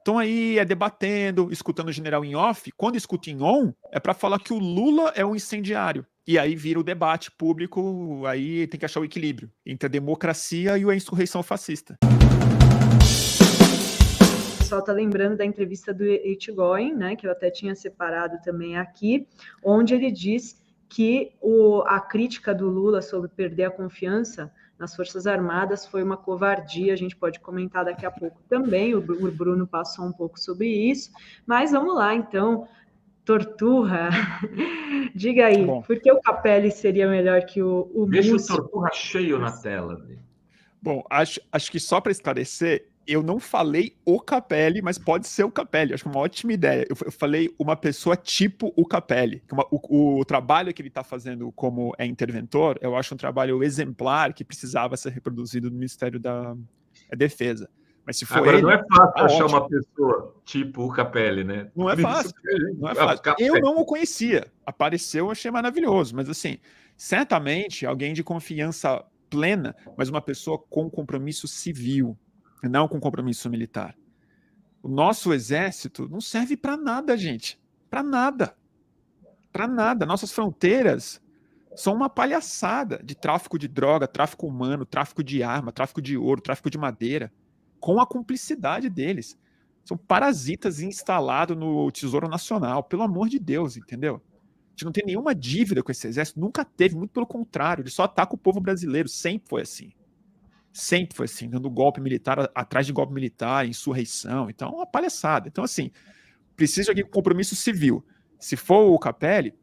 Estão aí debatendo, escutando o general em off. Quando escuta em on, é para falar que o Lula é um incendiário. E aí vira o debate público, aí tem que achar o equilíbrio entre a democracia e a insurreição fascista. O pessoal está lembrando da entrevista do Etchegoyen, né, que eu até tinha separado também aqui, onde ele diz que a crítica do Lula sobre perder a confiança nas Forças Armadas foi uma covardia. A gente pode comentar daqui a pouco também, o Bruno passou um pouco sobre isso, mas vamos lá, então, Torturra, diga aí, por que o Capelli seria melhor que o Deixa Múcio? o Torturra cheio na tela. Bom, acho que só para esclarecer, eu não falei o Capelli, mas pode ser o Capelli. Acho que é uma ótima ideia. Eu falei uma pessoa tipo o Capelli. O trabalho que ele está fazendo como interventor, eu acho um trabalho exemplar que precisava ser reproduzido no Ministério da Defesa. Mas se for agora, ele, não é fácil achar ótimo. uma pessoa tipo o Capelli, né? Não é fácil. Não é fácil. Eu não o conhecia. Apareceu, eu achei maravilhoso. Mas assim, certamente alguém de confiança plena, mas uma pessoa com compromisso civil, não com compromisso militar. O nosso exército não serve para nada, gente. Para nada. Para nada. Nossas fronteiras são uma palhaçada de tráfico de droga, tráfico humano, tráfico de arma, tráfico de ouro, tráfico de madeira, com a cumplicidade deles. São parasitas instalados no Tesouro Nacional, pelo amor de Deus, entendeu? A gente não tem nenhuma dívida com esse exército, nunca teve, muito pelo contrário, ele só ataca o povo brasileiro, sempre foi assim. Sempre foi assim, dando golpe militar atrás de golpe militar, insurreição, então é uma palhaçada. Então, assim, precisa de alguém com compromisso civil. Se for o Capelli,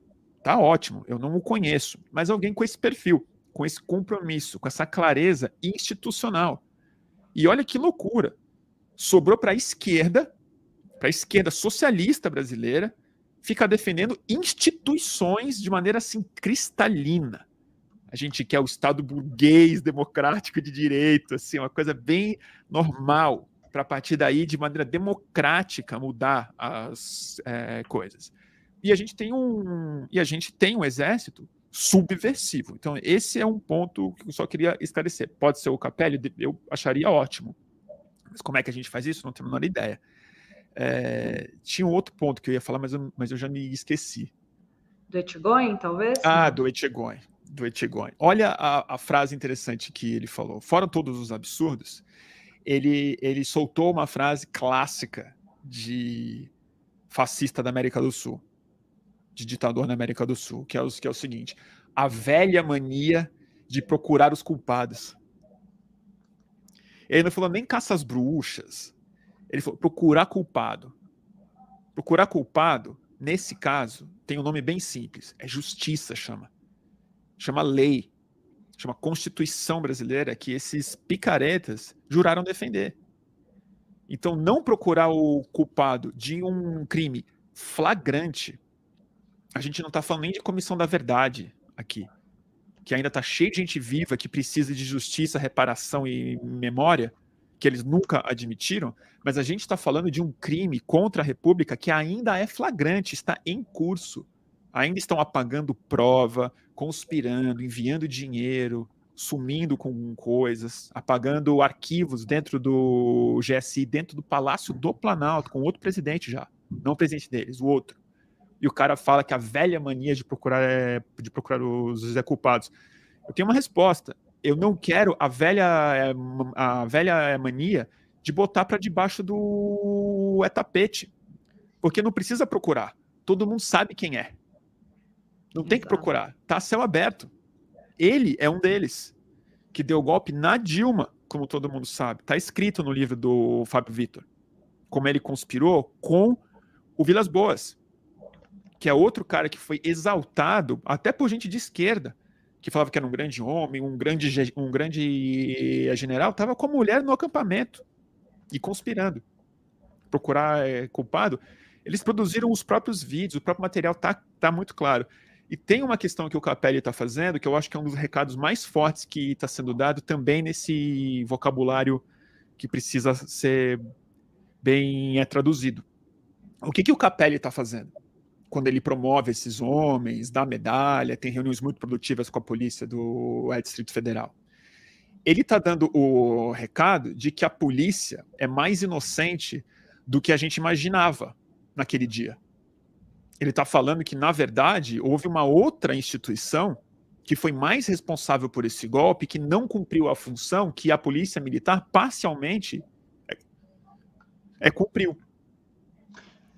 tá ótimo, eu não o conheço, mas alguém com esse perfil, com esse compromisso, com essa clareza institucional. E olha que loucura, sobrou para a esquerda socialista brasileira, ficar defendendo instituições de maneira assim cristalina. A gente quer o Estado burguês, democrático de direito, assim, uma coisa bem normal, para a partir daí, de maneira democrática, mudar as coisas. E a gente tem um exército subversivo. Então, esse é um ponto que eu só queria esclarecer. Pode ser o Capelli, eu acharia ótimo. Mas como é que a gente faz isso? Não tenho a menor ideia. Tinha um outro ponto que eu ia falar, mas eu já me esqueci. Do Etchegoyen, talvez? Do Etchegoyen. Olha a frase interessante que ele falou. Fora todos os absurdos, ele soltou uma frase clássica de fascista da América do Sul, de ditador na América do Sul, que é o seguinte: a velha mania de procurar os culpados. Ele não falou nem caça às bruxas. Ele falou procurar culpado. Procurar culpado, nesse caso, tem um nome bem simples. É justiça, chama lei, chama Constituição Brasileira, que esses picaretas juraram defender. Então, não procurar o culpado de um crime flagrante, a gente não está falando nem de comissão da verdade aqui, que ainda está cheio de gente viva que precisa de justiça, reparação e memória, que eles nunca admitiram, mas a gente está falando de um crime contra a República que ainda é flagrante, está em curso. Ainda estão apagando prova, conspirando, enviando dinheiro, sumindo com coisas, apagando arquivos dentro do GSI, dentro do Palácio do Planalto, com outro presidente já. Não o presidente deles, o outro. E o cara fala que a velha mania de procurar os culpados. Eu tenho uma resposta. Eu não quero a velha mania de botar para debaixo do tapete. Porque não precisa procurar. Todo mundo sabe quem é. Não tem que procurar. Tá a céu aberto. Ele é um deles, que deu golpe na Dilma, como todo mundo sabe. Tá escrito no livro do Fábio Victor. Como ele conspirou com o Vilas Boas, que é outro cara que foi exaltado até por gente de esquerda, que falava que era um grande homem, um grande general, estava com a mulher no acampamento e conspirando. Procurar culpado. Eles produziram os próprios vídeos, o próprio material tá muito claro. E tem uma questão que o Capelli está fazendo, que eu acho que é um dos recados mais fortes que está sendo dado também nesse vocabulário que precisa ser bem traduzido. O que o Capelli está fazendo? Quando ele promove esses homens, dá medalha, tem reuniões muito produtivas com a polícia do Distrito Federal. Ele está dando o recado de que a polícia é mais inocente do que a gente imaginava naquele dia. Ele está falando que, na verdade, houve uma outra instituição que foi mais responsável por esse golpe, que não cumpriu a função que a polícia militar parcialmente cumpriu.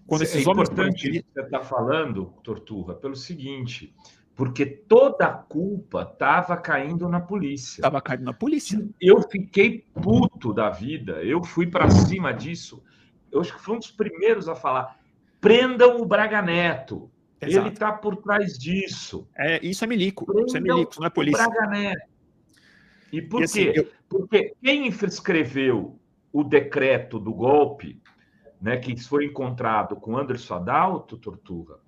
Quando esses homens importante você está falando, Torturra, pelo seguinte, porque toda a culpa estava caindo na polícia. Estava caindo na polícia. Eu fiquei puto da vida, eu fui para cima disso. Eu acho que fui um dos primeiros a falar, prendam o Braga Neto. Exato. Ele está por trás disso. Isso é milico. Isso é milico, não é polícia. O Braga Neto. E por quê? Porque quem escreveu o decreto do golpe, né, que foi encontrado com Anderson Adalto, Torturra,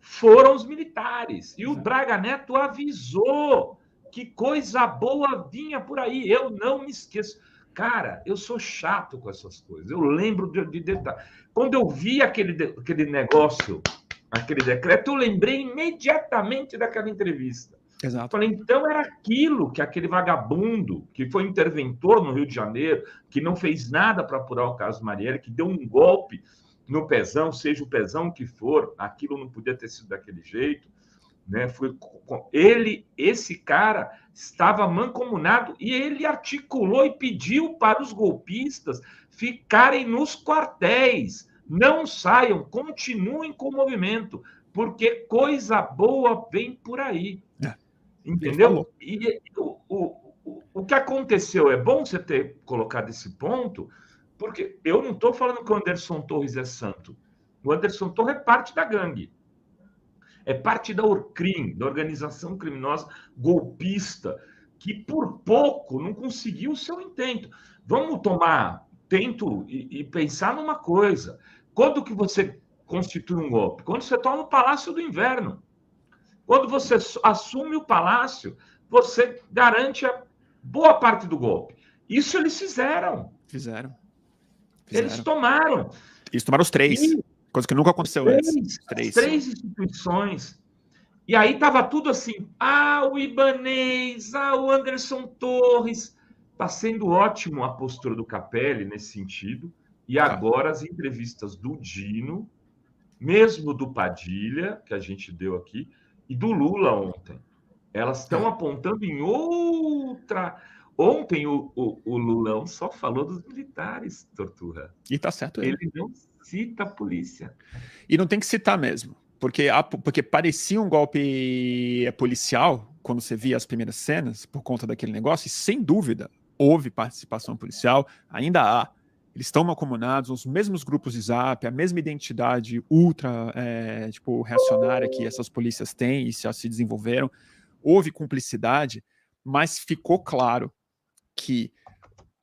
foram os militares. E o Braga Neto avisou que coisa boa vinha por aí. Eu não me esqueço. Cara, eu sou chato com essas coisas. Eu lembro de detalhes. Quando eu vi aquele negócio, aquele decreto, eu lembrei imediatamente daquela entrevista. Exato. Falei, então era aquilo que aquele vagabundo, que foi interventor no Rio de Janeiro, que não fez nada para apurar o caso Marielle, que deu um golpe no Pezão, seja o Pezão que for, aquilo não podia ter sido daquele jeito, né? Esse cara estava mancomunado e ele articulou e pediu para os golpistas ficarem nos quartéis, não saiam, continuem com o movimento, porque coisa boa vem por aí. Entendeu? E o que aconteceu, é bom você ter colocado esse ponto, porque eu não estou falando que o Anderson Torres é santo. O Anderson Torres é parte da gangue. É parte da ORCRIM, da organização criminosa golpista, que por pouco não conseguiu o seu intento. Vamos tomar tento e pensar numa coisa. Quando que você constitui um golpe? Quando você toma o Palácio do Inverno. Quando você assume o palácio, você garante a boa parte do golpe. Isso eles fizeram. Fizeram. Eles tomaram. Eles tomaram os três. Coisa que nunca aconteceu antes. Três instituições. E aí estava tudo assim. O Ibanez, o Anderson Torres. Está sendo ótimo a postura do Capelli nesse sentido. E agora as entrevistas do Dino, mesmo do Padilha, que a gente deu aqui, e do Lula ontem. Elas estão apontando em outra... Ontem o Lulão só falou dos militares, Torturra. E tá certo ele não cita a polícia. E não tem que citar mesmo, porque parecia um golpe policial, quando você via as primeiras cenas, por conta daquele negócio, e sem dúvida houve participação policial, ainda há. Eles estão mancomunados, os mesmos grupos de zap, a mesma identidade ultra reacionária que essas polícias têm e se desenvolveram. Houve cumplicidade, mas ficou claro que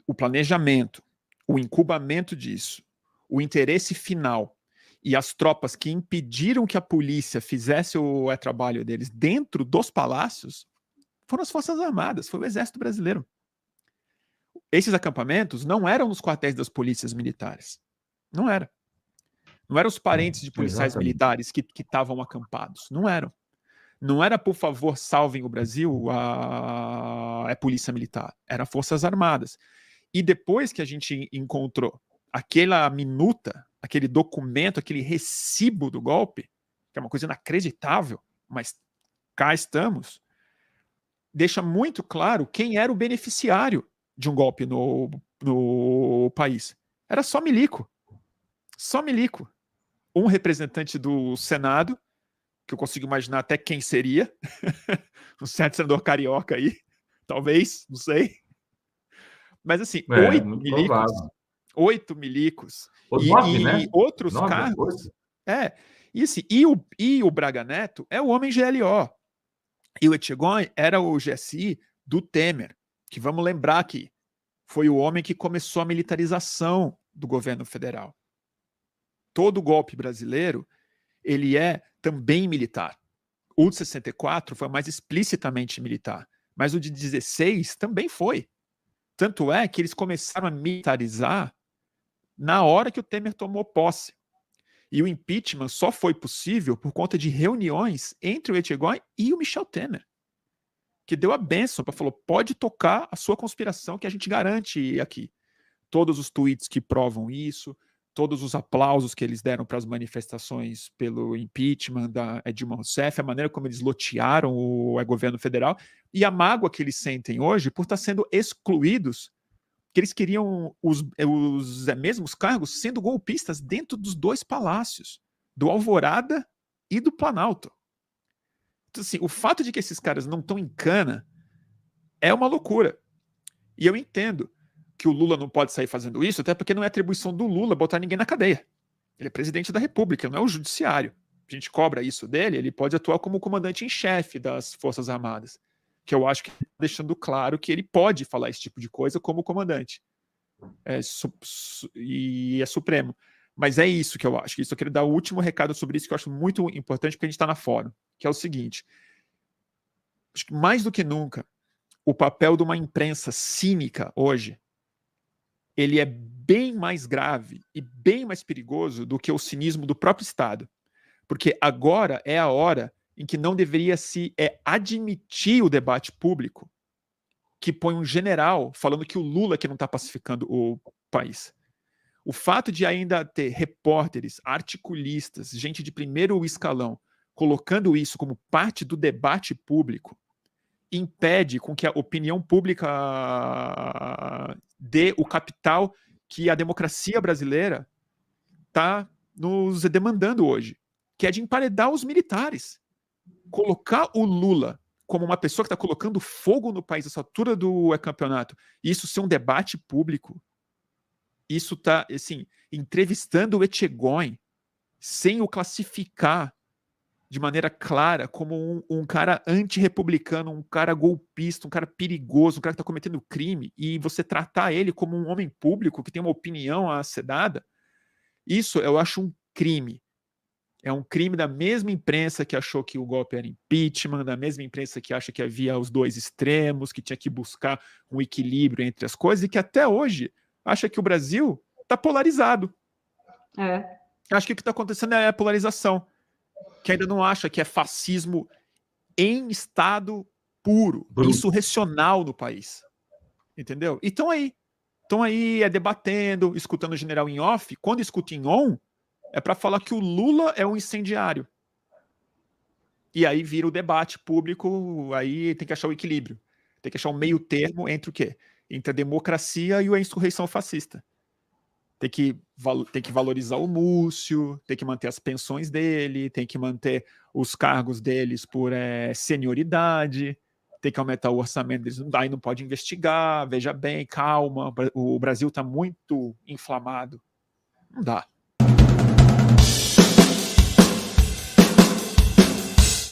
o planejamento, o incubamento disso, o interesse final e as tropas que impediram que a polícia fizesse o trabalho deles dentro dos palácios foram as Forças Armadas, foi o Exército Brasileiro. Esses acampamentos não eram nos quartéis das polícias militares. Não era. Não eram os parentes de policiais militares que estavam acampados. Não eram. Não era, por favor, salvem o Brasil, a polícia militar. Era Forças Armadas. E depois que a gente encontrou aquela minuta, aquele documento, aquele recibo do golpe, que é uma coisa inacreditável, mas cá estamos, deixa muito claro quem era o beneficiário de um golpe no país. Era só milico. Só milico. Um representante do Senado, que eu consigo imaginar até quem seria, um certo senador carioca aí, talvez, não sei. Mas assim, 8 milicos. E outros cargos. E o Braga Neto é o homem GLO. E o Etchegóin era o GSI do Temer, que vamos lembrar aqui, foi o homem que começou a militarização do governo federal. Todo golpe brasileiro, ele é também militar. O de 64 foi mais explicitamente militar, mas o de 16 também foi. Tanto é que eles começaram a militarizar na hora que o Temer tomou posse. E o impeachment só foi possível por conta de reuniões entre o Etchegóin e o Michel Temer, que deu a bênção, falou, pode tocar a sua conspiração que a gente garante aqui. Todos os tweets que provam isso, todos os aplausos que eles deram para as manifestações pelo impeachment da Dilma Rousseff, a maneira como eles lotearam o governo federal e a mágoa que eles sentem hoje por estar sendo excluídos, que eles queriam os mesmos cargos sendo golpistas dentro dos dois palácios, do Alvorada e do Planalto. Então, assim, o fato de que esses caras não estão em cana é uma loucura. E eu entendo que o Lula não pode sair fazendo isso, até porque não é atribuição do Lula botar ninguém na cadeia. Ele é presidente da República, não é o judiciário. A gente cobra isso dele, ele pode atuar como comandante em chefe das Forças Armadas, que eu acho que está deixando claro que ele pode falar esse tipo de coisa como comandante. E é supremo. Mas é isso que eu acho. Isso eu quero dar o último recado sobre isso, que eu acho muito importante, porque a gente está na fórum, que é o seguinte. Acho que mais do que nunca, o papel de uma imprensa cínica hoje, ele é bem mais grave e bem mais perigoso do que o cinismo do próprio Estado. Porque agora é a hora em que não deveria se admitir o debate público que põe um general falando que o Lula que não está pacificando o país. O fato de ainda ter repórteres, articulistas, gente de primeiro escalão, colocando isso como parte do debate público, impede com que a opinião pública dê o capital que a democracia brasileira está nos demandando hoje, que é de emparedar os militares. Colocar o Lula como uma pessoa que está colocando fogo no país, essa altura do campeonato, e isso ser um debate público, isso está, assim, entrevistando o Etchegóin, sem o classificar de maneira clara como um cara antirrepublicano, um cara golpista, um cara perigoso, um cara que está cometendo crime, e você tratar ele como um homem público que tem uma opinião a ser dada, isso eu acho um crime. É um crime da mesma imprensa que achou que o golpe era impeachment, da mesma imprensa que acha que havia os dois extremos, que tinha que buscar um equilíbrio entre as coisas, e que até hoje acha que o Brasil está polarizado. Acho que o que está acontecendo é a polarização, que ainda não acha que é fascismo em estado puro, insurrecional no país. Entendeu? E estão aí debatendo, escutando o general em off. Quando escuta em on, é para falar que o Lula é um incendiário. E aí vira o debate público, aí tem que achar o equilíbrio. Tem que achar um meio termo entre o quê? Entre a democracia e a insurreição fascista. Tem que valorizar o Múcio, tem que manter as pensões dele, tem que manter os cargos deles por senioridade, tem que aumentar o orçamento deles, aí não pode investigar, veja bem, calma, o Brasil está muito inflamado. Não dá.